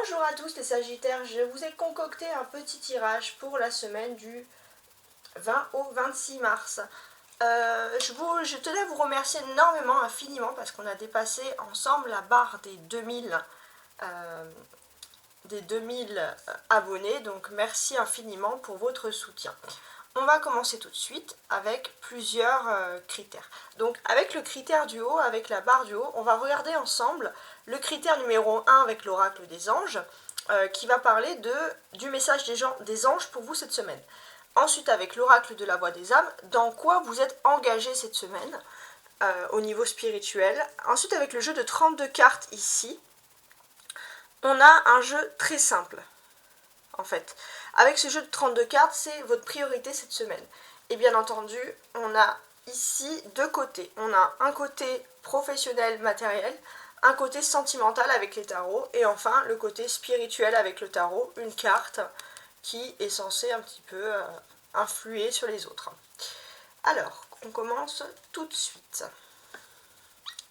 Bonjour à tous les Sagittaires, je vous ai concocté un petit tirage pour la semaine du 20 au 26 mars. Je tenais à vous remercier énormément, infiniment, parce qu'on a dépassé ensemble la barre des 2000 abonnés, donc merci infiniment pour votre soutien. On va commencer tout de suite avec plusieurs critères. Donc avec le critère du haut, avec la barre du haut, on va regarder ensemble le critère numéro 1 avec l'oracle des anges, qui va parler du message des anges pour vous cette semaine. Ensuite avec l'oracle de la voix des âmes, dans quoi vous êtes engagé cette semaine au niveau spirituel. Ensuite avec le jeu de 32 cartes ici, on a un jeu très simple. En fait, avec ce jeu de 32 cartes, c'est votre priorité cette semaine. Et bien entendu, on a ici deux côtés. On a un côté professionnel, matériel, un côté sentimental avec les tarots, et enfin le côté spirituel avec le tarot, une carte qui est censée un petit peu influer sur les autres. Alors, on commence tout de suite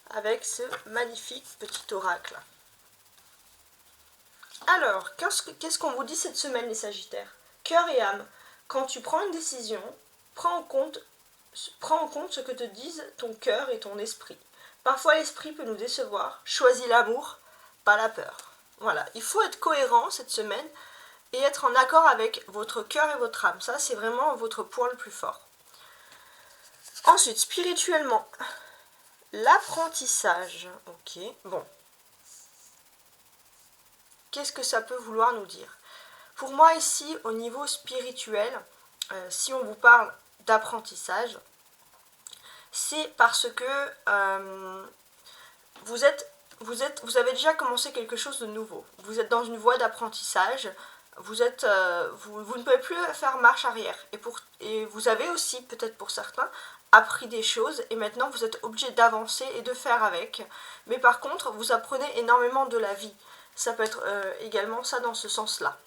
avec ce magnifique petit oracle. Alors, qu'est-ce qu'on vous dit cette semaine les Sagittaires? Cœur et âme, quand tu prends une décision, prends en compte ce que te disent ton cœur et ton esprit. Parfois l'esprit peut nous décevoir, choisis l'amour, pas la peur. Voilà, il faut être cohérent cette semaine et être en accord avec votre cœur et votre âme. Ça, c'est vraiment votre point le plus fort. Ensuite, spirituellement, l'apprentissage. Ok, bon. Qu'est-ce que ça peut vouloir nous dire? Pour moi ici, au niveau spirituel, si on vous parle d'apprentissage, c'est parce que vous avez déjà commencé quelque chose de nouveau. Vous êtes dans une voie d'apprentissage, vous ne pouvez plus faire marche arrière. Et vous avez aussi, peut-être pour certains, appris des choses et maintenant vous êtes obligé d'avancer et de faire avec. Mais par contre, vous apprenez énormément de la vie. Ça peut être également ça dans ce sens-là.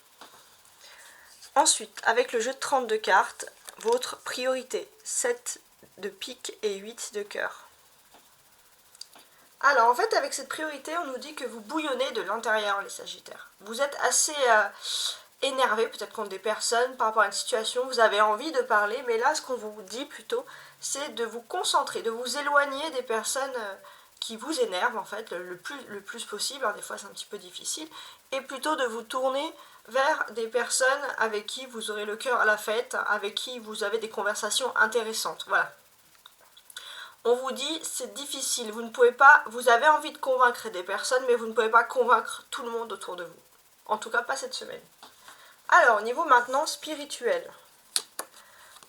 Ensuite, avec le jeu de 32 cartes, votre priorité, 7 de pique et 8 de cœur. Alors en fait, avec cette priorité, on nous dit que vous bouillonnez de l'intérieur, les Sagittaires. Vous êtes assez énervé, peut-être contre des personnes, par rapport à une situation, vous avez envie de parler, mais là, ce qu'on vous dit plutôt, c'est de vous concentrer, de vous éloigner des personnes qui vous énervent, en fait, le plus possible, hein, des fois c'est un petit peu difficile, et plutôt de vous tourner vers des personnes avec qui vous aurez le cœur à la fête, avec qui vous avez des conversations intéressantes, voilà. On vous dit, c'est difficile, vous avez envie de convaincre des personnes, mais vous ne pouvez pas convaincre tout le monde autour de vous. En tout cas, pas cette semaine. Alors, au niveau maintenant spirituel,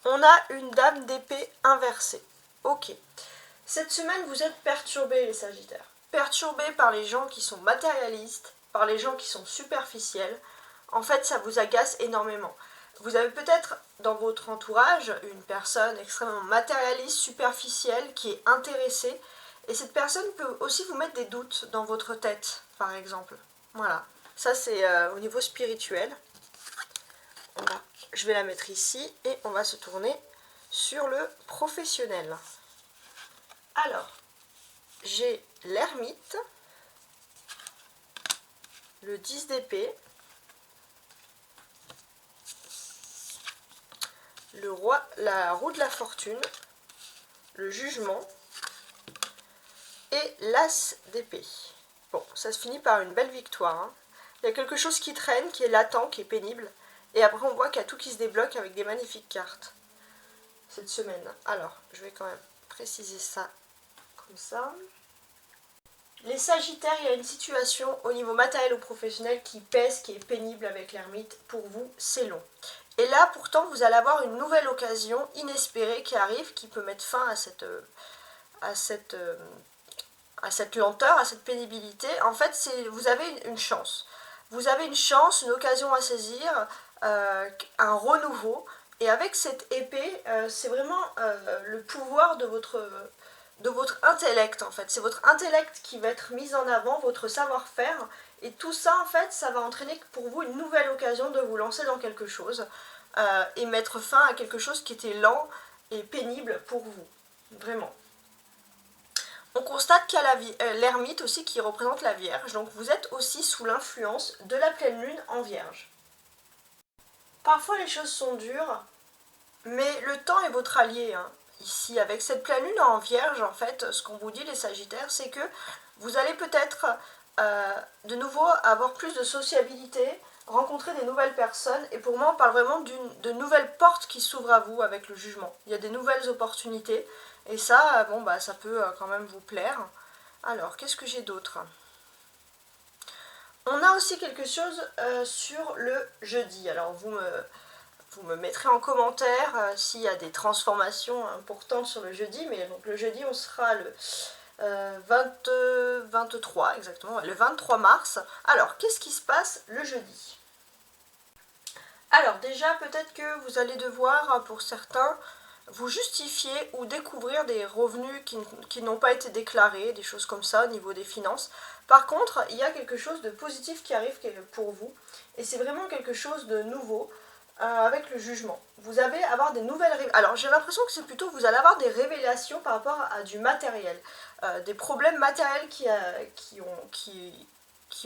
on a une dame d'épée inversée. Ok. Cette semaine, vous êtes perturbés, les Sagittaires. Perturbés par les gens qui sont matérialistes, par les gens qui sont superficiels. En fait, ça vous agace énormément. Vous avez peut-être dans votre entourage une personne extrêmement matérialiste, superficielle, qui est intéressée. Et cette personne peut aussi vous mettre des doutes dans votre tête, par exemple. Voilà. Ça, c'est au niveau spirituel. Je vais la mettre ici et on va se tourner sur le professionnel. Alors, j'ai l'ermite, le 10 d'épée, le roi, la roue de la fortune, le jugement et l'as d'épée. Bon, ça se finit par une belle victoire. Hein. Il y a quelque chose qui traîne, qui est latent, qui est pénible. Et après, on voit qu'il y a tout qui se débloque avec des magnifiques cartes cette semaine. Alors, je vais quand même préciser ça comme ça. Les Sagittaires, il y a une situation au niveau matériel ou professionnel qui pèse, qui est pénible avec l'ermite. Pour vous, c'est long. Et là, pourtant, vous allez avoir une nouvelle occasion inespérée qui arrive, qui peut mettre fin à cette lenteur, à cette pénibilité. En fait, vous avez une chance. Vous avez une chance, une occasion à saisir, un renouveau. Et avec cette épée, c'est vraiment le pouvoir de votre intellect, en fait. C'est votre intellect qui va être mis en avant, votre savoir-faire. Et tout ça, en fait, ça va entraîner pour vous une nouvelle occasion de vous lancer dans quelque chose et mettre fin à quelque chose qui était lent et pénible pour vous. Vraiment. On constate qu'il y a l'ermite aussi qui représente la Vierge, donc vous êtes aussi sous l'influence de la pleine lune en Vierge. Parfois les choses sont dures, mais le temps est votre allié. Ici, avec cette pleine lune en Vierge, en fait, ce qu'on vous dit les Sagittaires, c'est que vous allez peut-être de nouveau avoir plus de sociabilité, rencontrer des nouvelles personnes, et pour moi on parle vraiment de nouvelles portes qui s'ouvrent à vous avec le jugement. Il y a des nouvelles opportunités, et ça, bon bah ça peut quand même vous plaire. Alors, qu'est-ce que j'ai d'autre? On a aussi quelque chose sur le jeudi. Alors vous me mettrez en commentaire s'il y a des transformations importantes sur le jeudi, mais donc le jeudi on sera le 23 exactement, le 23 mars. Alors, qu'est-ce qui se passe le jeudi? Alors déjà, peut-être que vous allez devoir, pour certains, vous justifier ou découvrir des revenus qui n'ont pas été déclarés, des choses comme ça au niveau des finances. Par contre, il y a quelque chose de positif qui arrive pour vous, et c'est vraiment quelque chose de nouveau avec le jugement. Vous allez avoir des nouvelles révélations. Alors j'ai l'impression que c'est plutôt vous allez avoir des révélations par rapport à du matériel, des problèmes matériels qui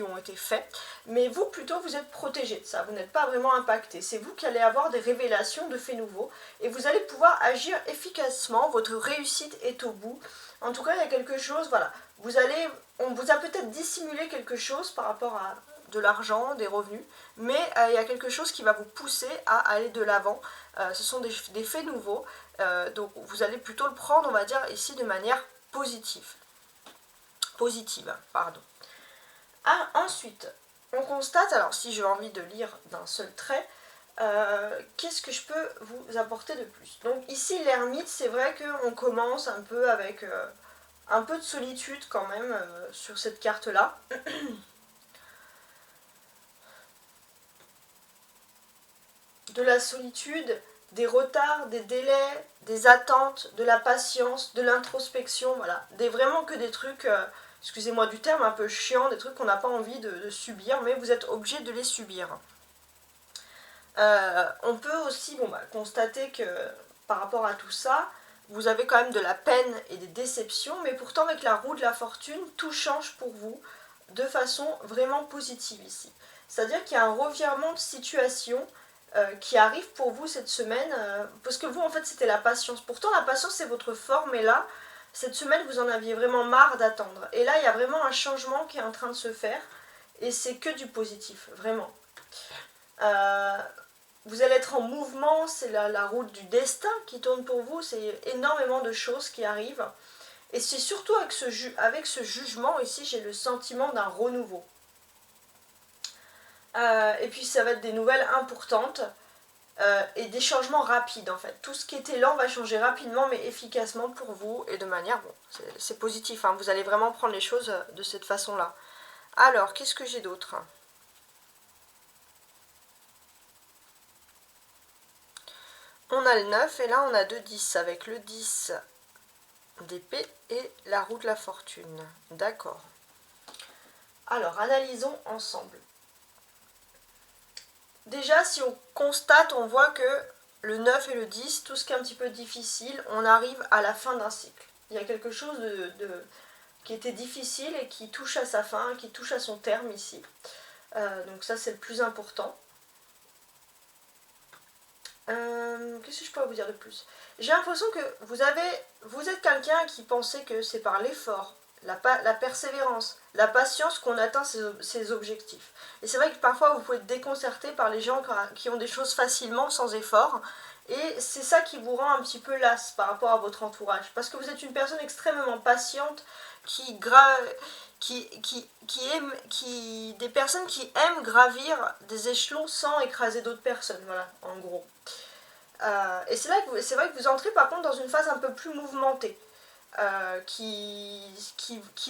ont été faits, mais vous plutôt vous êtes protégé de ça, vous n'êtes pas vraiment impacté, c'est vous qui allez avoir des révélations de faits nouveaux et vous allez pouvoir agir efficacement, votre réussite est au bout. En tout cas il y a quelque chose, voilà, on vous a peut-être dissimulé quelque chose par rapport à de l'argent, des revenus, mais il y a quelque chose qui va vous pousser à aller de l'avant. Ce sont des faits nouveaux, donc vous allez plutôt le prendre, on va dire, ici de manière positive. Pardon. Ah, ensuite, on constate, alors si j'ai envie de lire d'un seul trait, qu'est-ce que je peux vous apporter de plus? Donc ici, l'ermite, c'est vrai qu'on commence un peu avec un peu de solitude quand même sur cette carte-là. De la solitude, des retards, des délais, des attentes, de la patience, de l'introspection, voilà. Vraiment que des trucs, excusez-moi du terme, un peu chiants, des trucs qu'on n'a pas envie de subir, mais vous êtes obligé de les subir. On peut aussi constater que par rapport à tout ça, vous avez quand même de la peine et des déceptions, mais pourtant avec la roue de la fortune, tout change pour vous de façon vraiment positive ici. C'est-à-dire qu'il y a un revirement de situation qui arrive pour vous cette semaine, parce que vous en fait c'était la patience. Pourtant la patience c'est votre forme, et là, cette semaine vous en aviez vraiment marre d'attendre. Et là il y a vraiment un changement qui est en train de se faire, et c'est que du positif, vraiment. Vous allez être en mouvement, c'est la route du destin qui tourne pour vous, c'est énormément de choses qui arrivent. Et c'est surtout avec ce jugement ici, j'ai le sentiment d'un renouveau. Et puis ça va être des nouvelles importantes et des changements rapides en fait. Tout ce qui était lent va changer rapidement mais efficacement pour vous et de manière, bon, c'est positif, vous allez vraiment prendre les choses de cette façon-là. Alors, qu'est-ce que j'ai d'autre? On a le 9 et là on a 2 10 avec le 10 d'épée et la roue de la fortune. D'accord. Alors, analysons ensemble. Déjà, si on constate, on voit que le 9 et le 10, tout ce qui est un petit peu difficile, on arrive à la fin d'un cycle. Il y a quelque chose qui était difficile et qui touche à sa fin, qui touche à son terme ici. Donc ça, c'est le plus important. Qu'est-ce que je peux vous dire de plus? J'ai l'impression que vous êtes quelqu'un qui pensait que c'est par l'effort, la persévérance, la patience qu'on atteint ses objectifs. Et c'est vrai que parfois vous pouvez être déconcerté par les gens qui ont des choses facilement, sans effort. Et c'est ça qui vous rend un petit peu lasse par rapport à votre entourage. Parce que vous êtes une personne extrêmement patiente, des personnes qui aiment gravir des échelons sans écraser d'autres personnes, voilà, en gros. Et c'est vrai que vous entrez par contre dans une phase un peu plus mouvementée, qui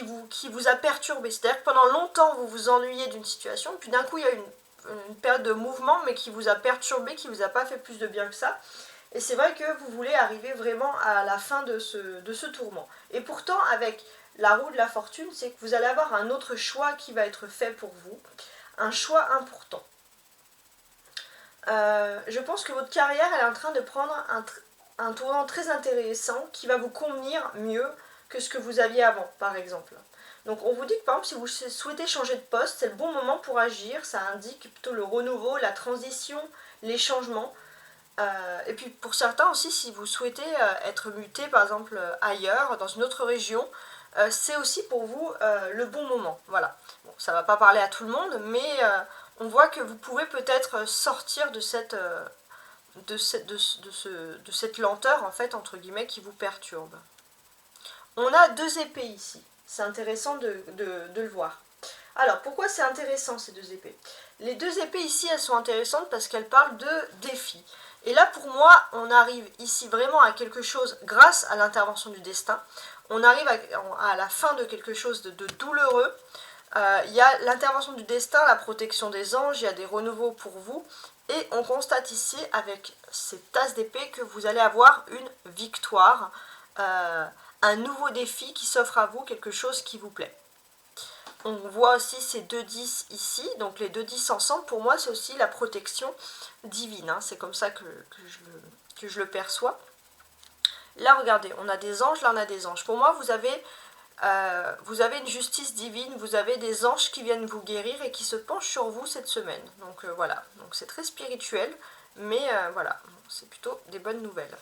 vous a perturbé. C'est-à-dire que pendant longtemps vous vous ennuyez d'une situation, puis d'un coup il y a une période de mouvement, mais qui vous a perturbé, qui vous a pas fait plus de bien que ça. Et c'est vrai que vous voulez arriver vraiment à la fin de ce tourment. Et pourtant, avec la roue de la fortune, c'est que vous allez avoir un autre choix qui va être fait pour vous, un choix important. Je pense que votre carrière elle est en train de prendre un tournant très intéressant qui va vous convenir mieux que ce que vous aviez avant, par exemple. Donc on vous dit que par exemple si vous souhaitez changer de poste, c'est le bon moment pour agir, ça indique plutôt le renouveau, la transition, les changements. Et puis pour certains aussi, si vous souhaitez être muté par exemple ailleurs, dans une autre région, c'est aussi pour vous le bon moment. Voilà. Bon, ça ne va pas parler à tout le monde, mais on voit que vous pouvez peut-être sortir de cette lenteur en fait entre guillemets qui vous perturbe. On a 2 épées ici, c'est intéressant de le voir. Alors pourquoi c'est intéressant ces 2 épées? Les 2 épées ici elles sont intéressantes parce qu'elles parlent de défis. Et là pour moi on arrive ici vraiment à quelque chose grâce à l'intervention du destin. On arrive à la fin de quelque chose de douloureux. Il y a l'intervention du destin, la protection des anges, il y a des renouveaux pour vous. Et on constate ici avec ces tasses d'épée que vous allez avoir une victoire, un nouveau défi qui s'offre à vous, quelque chose qui vous plaît. On voit aussi ces 2 10 ici, donc les 2 10 ensemble, pour moi c'est aussi la protection divine, hein. C'est comme ça que je le perçois. Là regardez, on a des anges, là on a des anges. Pour moi vous avez une justice divine, vous avez des anges qui viennent vous guérir et qui se penchent sur vous cette semaine. Donc voilà, donc c'est très spirituel, mais voilà, c'est plutôt des bonnes nouvelles.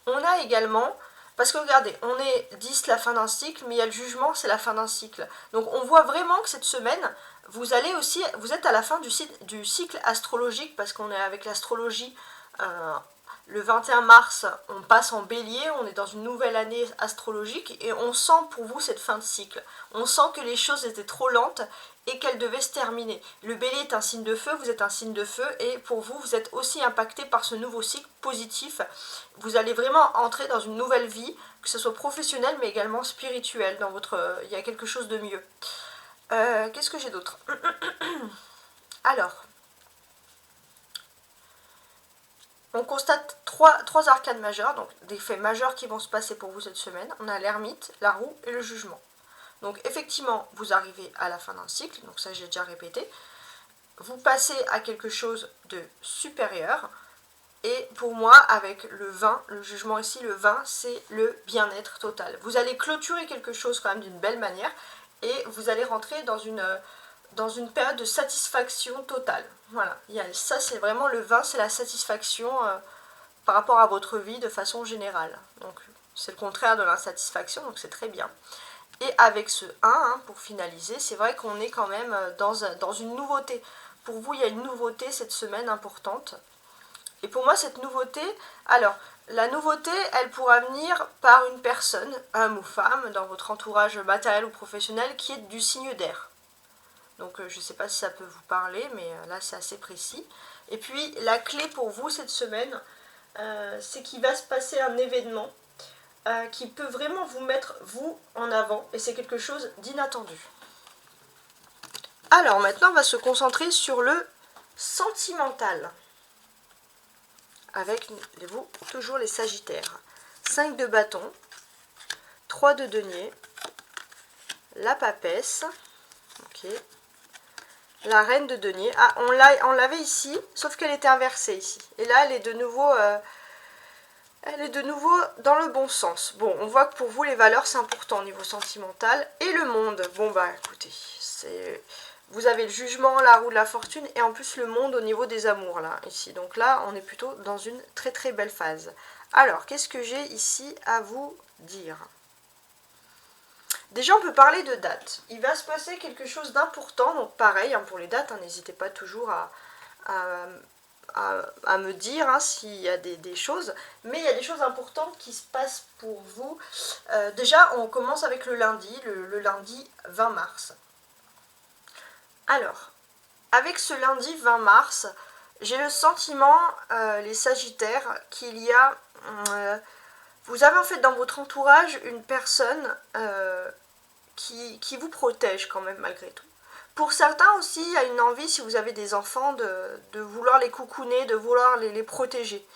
On a également, parce que regardez, on est 10 la fin d'un cycle, mais il y a le jugement, c'est la fin d'un cycle. Donc on voit vraiment que cette semaine, vous êtes à la fin du cycle astrologique, parce qu'on est avec l'astrologie. Le 21 mars, on passe en bélier, on est dans une nouvelle année astrologique et on sent pour vous cette fin de cycle. On sent que les choses étaient trop lentes et qu'elles devaient se terminer. Le bélier est un signe de feu, vous êtes un signe de feu et pour vous, vous êtes aussi impacté par ce nouveau cycle positif. Vous allez vraiment entrer dans une nouvelle vie, que ce soit professionnelle mais également spirituelle. Il y a quelque chose de mieux. Qu'est-ce que j'ai d'autre? Alors... on constate trois arcanes majeures, donc des faits majeurs qui vont se passer pour vous cette semaine. On a l'ermite, la roue et le jugement. Donc effectivement, vous arrivez à la fin d'un cycle, donc ça j'ai déjà répété. Vous passez à quelque chose de supérieur. Et pour moi, avec le vin, le jugement ici, le vin, c'est le bien-être total. Vous allez clôturer quelque chose quand même d'une belle manière et vous allez rentrer dans une période de satisfaction totale. Voilà, ça c'est vraiment le vin, c'est la satisfaction par rapport à votre vie de façon générale. Donc c'est le contraire de l'insatisfaction, donc c'est très bien. Et avec ce 1, hein, pour finaliser, c'est vrai qu'on est quand même dans une nouveauté. Pour vous, il y a une nouveauté cette semaine importante. Et pour moi, cette nouveauté, alors, la nouveauté, elle pourra venir par une personne, homme ou femme, dans votre entourage matériel ou professionnel, qui est du signe d'air. Donc je ne sais pas si ça peut vous parler, mais là c'est assez précis. Et puis la clé pour vous cette semaine, c'est qu'il va se passer un événement qui peut vraiment vous mettre vous en avant. Et c'est quelque chose d'inattendu. Alors maintenant on va se concentrer sur le sentimental. Avec vous toujours les sagittaires. 5 de bâton, 3 de denier, la papesse, ok. La reine de denier. Ah, on l'avait ici, sauf qu'elle était inversée ici. Et là, elle est de nouveau dans le bon sens. Bon, on voit que pour vous, les valeurs, c'est important au niveau sentimental. Et le monde. Bon, bah, écoutez, vous avez le jugement, la roue de la fortune, et en plus le monde au niveau des amours, là, ici. Donc là, on est plutôt dans une très très belle phase. Alors, qu'est-ce que j'ai ici à vous dire ? Déjà, on peut parler de date. Il va se passer quelque chose d'important. Donc pareil, hein, pour les dates, hein, n'hésitez pas toujours à me dire hein, s'il y a des choses. Mais il y a des choses importantes qui se passent pour vous. Déjà, on commence avec le lundi, le lundi 20 mars. Alors, avec ce lundi 20 mars, j'ai le sentiment, les sagittaires, qu'il y a... vous avez en fait dans votre entourage une personne... qui vous protège quand même malgré tout. Pour certains aussi, il y a une envie, si vous avez des enfants, de vouloir les coucouner, de vouloir les protéger.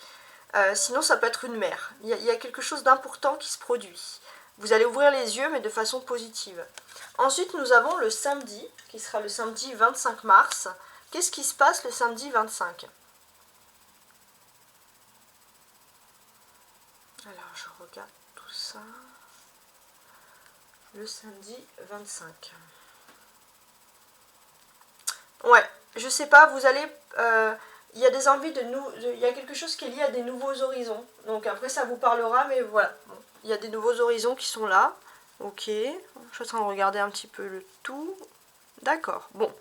Sinon, ça peut être une mère. Il y a quelque chose d'important qui se produit. Vous allez ouvrir les yeux, mais de façon positive. Ensuite, nous avons le samedi, qui sera le samedi 25 mars. Qu'est-ce qui se passe le samedi 25 ? Alors, je regarde tout ça... le samedi 25. Ouais, je sais pas, vous allez... il y a des envies de nous... Il y a quelque chose qui est lié à des nouveaux horizons. Donc après, ça vous parlera, mais voilà. Bon, il y a des nouveaux horizons qui sont là. Ok, je suis en train de regarder un petit peu le tout. D'accord, bon.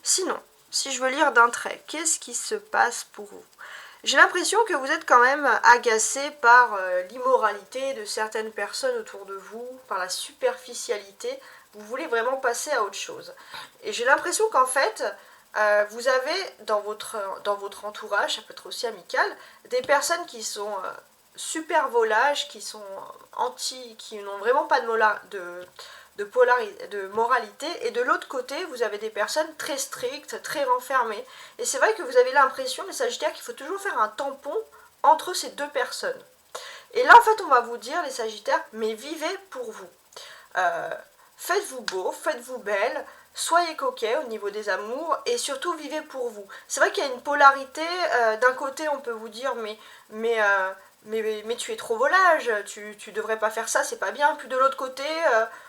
Sinon, si je veux lire d'un trait, qu'est-ce qui se passe pour vous? J'ai l'impression que vous êtes quand même agacé par l'immoralité de certaines personnes autour de vous, par la superficialité. Vous voulez vraiment passer à autre chose. Et j'ai l'impression qu'en fait, vous avez dans votre entourage, ça peut être aussi amical, des personnes qui sont super volages, qui sont qui n'ont vraiment pas de moralité, et de l'autre côté, vous avez des personnes très strictes, très renfermées. Et c'est vrai que vous avez l'impression, les Sagittaires, qu'il faut toujours faire un tampon entre ces deux personnes. Et là, en fait, on va vous dire, les Sagittaires, mais vivez pour vous. Euh, Faites-vous beau, faites-vous belle, soyez coquet au niveau des amours, et surtout vivez pour vous. C'est vrai qu'il y a une polarité, d'un côté on peut vous dire mais, euh, mais tu es trop volage, tu devrais pas faire ça, c'est pas bien. Puis de l'autre côté,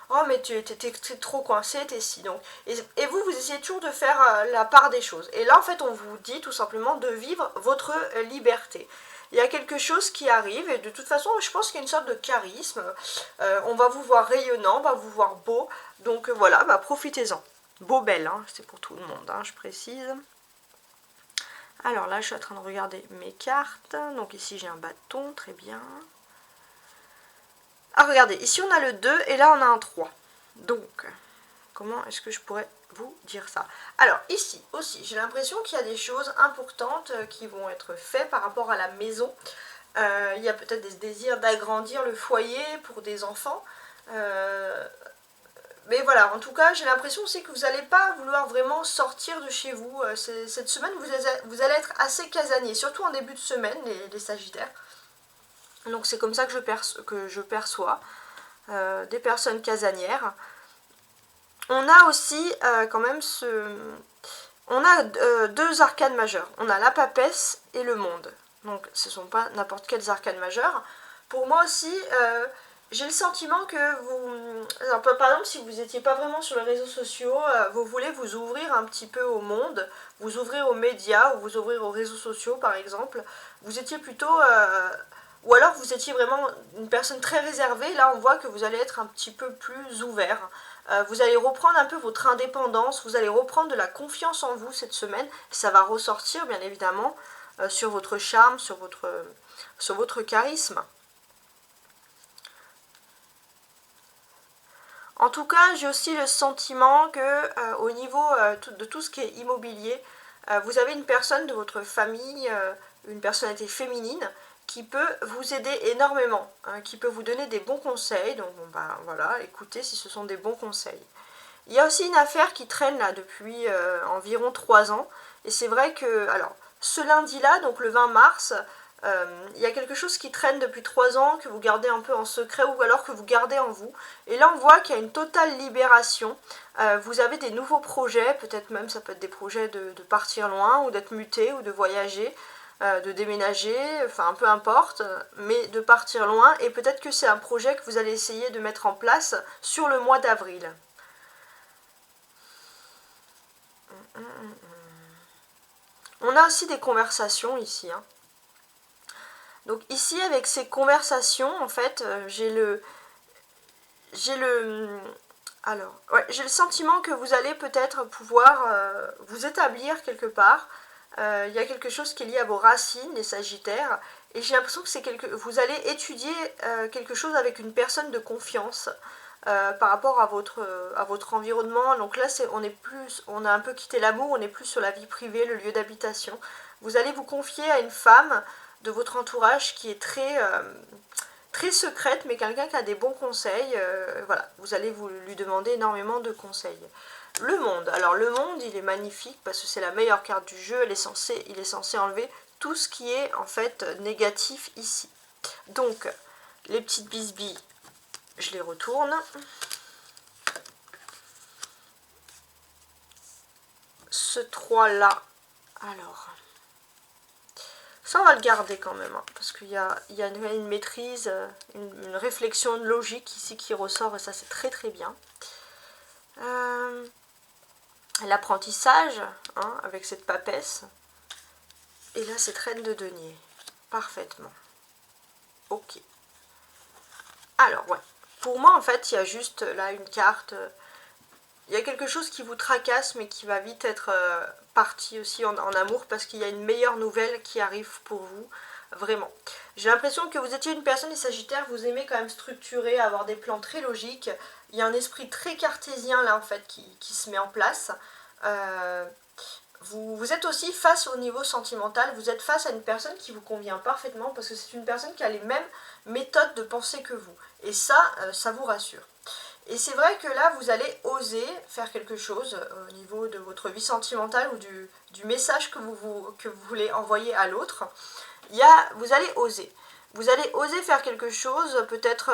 oh mais t'es trop coincé, t'es si. Donc, et vous, vous essayez toujours de faire la part des choses. Et là en fait on vous dit tout simplement de vivre votre liberté. Il y a quelque chose qui arrive, et de toute façon je pense qu'il y a une sorte de charisme. On va vous voir rayonnant, on va vous voir beau, donc voilà, bah, profitez-en. Beau, belle, hein, c'est pour tout le monde, hein, je précise. Alors là, je suis en train de regarder mes cartes. Donc ici, j'ai un bâton, très bien. Ah, regardez, ici, on a le 2 et là, on a un 3. Donc, comment est-ce que je pourrais vous dire ça? Alors, ici aussi, j'ai l'impression qu'il y a des choses importantes qui vont être faites par rapport à la maison. Il y a peut-être des désirs d'agrandir le foyer pour des enfants. Mais voilà, en tout cas, j'ai l'impression aussi que vous n'allez pas vouloir vraiment sortir de chez vous. Cette semaine, vous allez être assez casanier, surtout en début de semaine, les Sagittaires. Donc c'est comme ça que je perçois des personnes casanières. On a aussi quand même on a deux arcanes majeures. On a la papesse et le monde. Donc ce ne sont pas n'importe quels arcanes majeurs. Pour moi aussi, j'ai le sentiment que vous... Alors, par exemple, si vous n'étiez pas vraiment sur les réseaux sociaux, vous voulez vous ouvrir un petit peu au monde, vous ouvrir aux médias ou vous ouvrir aux réseaux sociaux par exemple. Vous étiez plutôt... ou alors vous étiez vraiment une personne très réservée, là on voit que vous allez être un petit peu plus ouvert. Vous allez reprendre un peu votre indépendance, vous allez reprendre de la confiance en vous cette semaine. Ça va ressortir bien évidemment sur votre charme, sur votre charisme. En tout cas, j'ai aussi le sentiment que au niveau de tout ce qui est immobilier, vous avez une personne de votre famille, une personnalité féminine, qui peut vous aider énormément, hein, qui peut vous donner des bons conseils. Donc bon, bah, voilà, écoutez si ce sont des bons conseils. Il y a aussi une affaire qui traîne là depuis environ 3 ans. Et c'est vrai que, alors, ce lundi-là, donc le 20 mars, il y a quelque chose qui traîne depuis 3 ans, que vous gardez un peu en secret ou alors que vous gardez en vous. Et là, on voit qu'il y a une totale libération. Vous avez des nouveaux projets, peut-être même ça peut être des projets de partir loin ou d'être muté ou de voyager. De déménager, enfin peu importe, mais de partir loin, et peut-être que c'est un projet que vous allez essayer de mettre en place sur le mois d'avril. On a aussi des conversations ici. Hein. Donc ici, avec ces conversations, en fait, alors, ouais, j'ai le sentiment que vous allez peut-être pouvoir vous établir quelque part. Il y a quelque chose qui est lié à vos racines, les Sagittaires, et j'ai l'impression que vous allez étudier quelque chose avec une personne de confiance par rapport à votre environnement. Donc là, on a un peu quitté l'amour, on est plus sur la vie privée, le lieu d'habitation. Vous allez vous confier à une femme de votre entourage qui est très secrète, mais quelqu'un qui a des bons conseils. Voilà, vous allez lui demander énormément de conseils. Le monde. Alors le monde, il est magnifique parce que c'est la meilleure carte du jeu. Il est censé enlever tout ce qui est en fait négatif ici. Donc, les petites bisbilles, je les retourne. Ce 3 là, alors, Ça, on va le garder quand même, hein, parce qu'il y a une maîtrise, une réflexion, une logique ici qui ressort, et ça, c'est très très bien. L'apprentissage, hein, avec cette papesse. Et là, cette reine de denier. Parfaitement. Ok. Alors, ouais. Pour moi, en fait, il y a juste là une carte. Il y a quelque chose qui vous tracasse, mais qui va vite être parti aussi en amour, parce qu'il y a une meilleure nouvelle qui arrive pour vous. Vraiment. J'ai l'impression que vous étiez une personne, les Sagittaires, vous aimez quand même structurer, avoir des plans très logiques. Il y a un esprit très cartésien là, en fait, qui se met en place. Vous êtes aussi face au niveau sentimental, vous êtes face à une personne qui vous convient parfaitement, parce que c'est une personne qui a les mêmes méthodes de pensée que vous. Et ça, ça vous rassure. Et c'est vrai que là, vous allez oser faire quelque chose au niveau de votre vie sentimentale ou du message que vous voulez envoyer à l'autre. Vous allez oser. Vous allez oser faire quelque chose, peut-être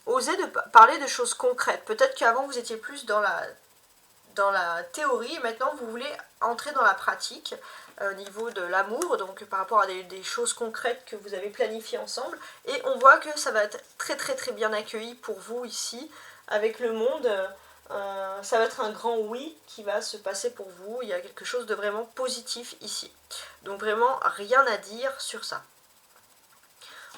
oser parler de choses concrètes. Peut-être qu'avant, vous étiez plus dans la théorie, et maintenant, vous voulez entrer dans la pratique au niveau de l'amour, donc par rapport à des choses concrètes que vous avez planifiées ensemble, et on voit que ça va être très très très bien accueilli pour vous ici, avec le monde, ça va être un grand oui qui va se passer pour vous, il y a quelque chose de vraiment positif ici, donc vraiment rien à dire sur ça.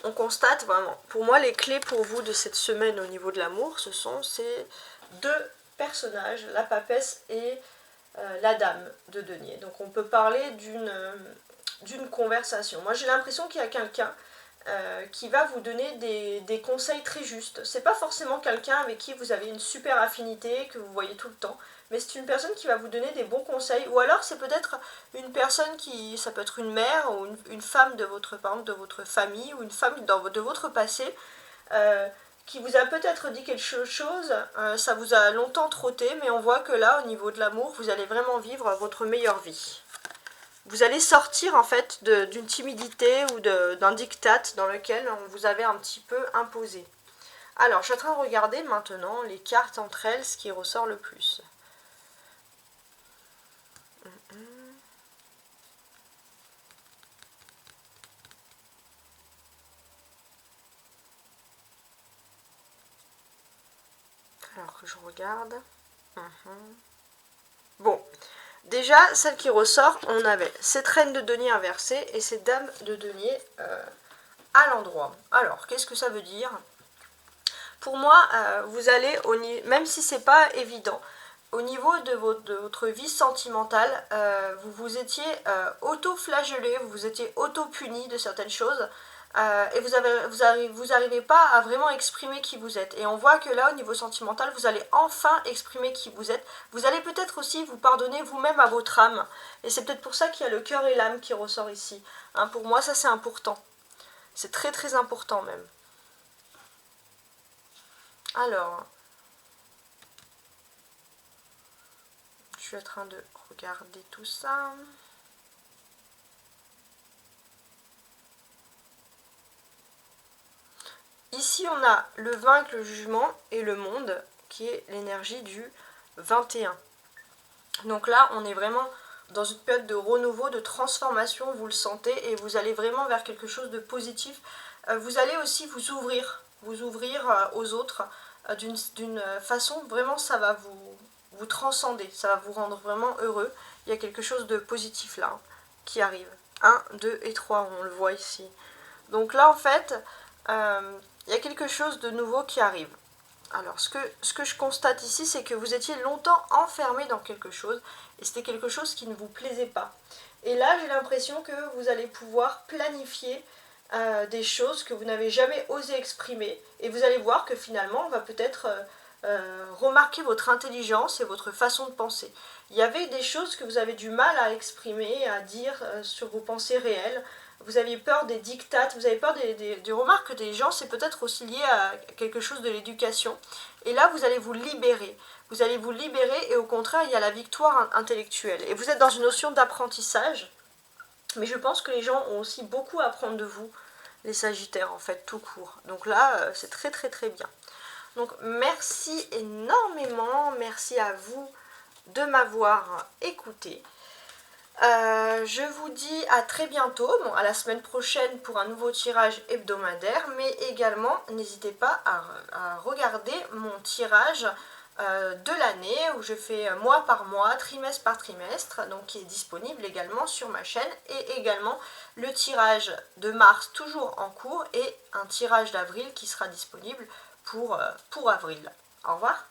On constate vraiment, pour moi les clés pour vous de cette semaine au niveau de l'amour, ce sont ces deux personnages, la papesse et la dame de denier. Donc on peut parler d'une conversation. Moi j'ai l'impression qu'il y a quelqu'un qui va vous donner des conseils très justes. C'est pas forcément quelqu'un avec qui vous avez une super affinité, que vous voyez tout le temps, mais c'est une personne qui va vous donner des bons conseils, ou alors c'est peut-être une personne ça peut être une mère ou une femme de votre, par exemple, de votre famille, ou une femme de votre passé, qui vous a peut-être dit quelque chose, ça vous a longtemps trotté, mais on voit que là, au niveau de l'amour, vous allez vraiment vivre votre meilleure vie. Vous allez sortir en fait d'une timidité ou d'un diktat dans lequel on vous avait un petit peu imposé. Alors, je suis en train de regarder maintenant les cartes entre elles, ce qui ressort le plus. Alors que je regarde. Bon, déjà, celle qui ressort, on avait cette reine de denier inversée et cette dame de denier à l'endroit. Alors, qu'est-ce que ça veut dire? Pour moi, vous allez, même si c'est pas évident, au niveau de votre vie sentimentale, vous vous étiez auto-flagellé, vous vous étiez auto-puni de certaines choses, et vous n'arrivez pas à vraiment exprimer qui vous êtes. Et on voit que là, au niveau sentimental, vous allez enfin exprimer qui vous êtes. Vous allez peut-être aussi vous pardonner vous-même à votre âme. Et c'est peut-être pour ça qu'il y a le cœur et l'âme qui ressort ici. Hein, pour moi, ça c'est important. C'est très très important même. Alors, je suis en train de regarder tout ça. Ici, on a le vaincre, le jugement et le monde, qui est l'énergie du 21. Donc là, on est vraiment dans une période de renouveau, de transformation, vous le sentez, et vous allez vraiment vers quelque chose de positif. Vous allez aussi vous ouvrir aux autres d'une façon, vraiment, ça va vous transcender, ça va vous rendre vraiment heureux. Il y a quelque chose de positif là, qui arrive. 1, 2 et 3, on le voit ici. Donc là, en fait, il y a quelque chose de nouveau qui arrive. Alors, ce que je constate ici, c'est que vous étiez longtemps enfermé dans quelque chose, et c'était quelque chose qui ne vous plaisait pas. Et là, j'ai l'impression que vous allez pouvoir planifier des choses que vous n'avez jamais osé exprimer, et vous allez voir que finalement, on va peut-être remarquer votre intelligence et votre façon de penser. Il y avait des choses que vous avez du mal à exprimer, à dire sur vos pensées réelles. Vous aviez peur des dictates, vous avez peur des remarques des gens, c'est peut-être aussi lié à quelque chose de l'éducation. Et là, vous allez vous libérer. Vous allez vous libérer et au contraire, il y a la victoire intellectuelle. Et vous êtes dans une notion d'apprentissage, mais je pense que les gens ont aussi beaucoup à apprendre de vous, les Sagittaires, en fait, tout court. Donc là, c'est très très très bien. Donc merci énormément, merci à vous de m'avoir écouté. Je vous dis à très bientôt, bon, à la semaine prochaine pour un nouveau tirage hebdomadaire, mais également n'hésitez pas à regarder mon tirage de l'année où je fais mois par mois, trimestre par trimestre, donc qui est disponible également sur ma chaîne, et également le tirage de mars toujours en cours et un tirage d'avril qui sera disponible pour avril. Au revoir.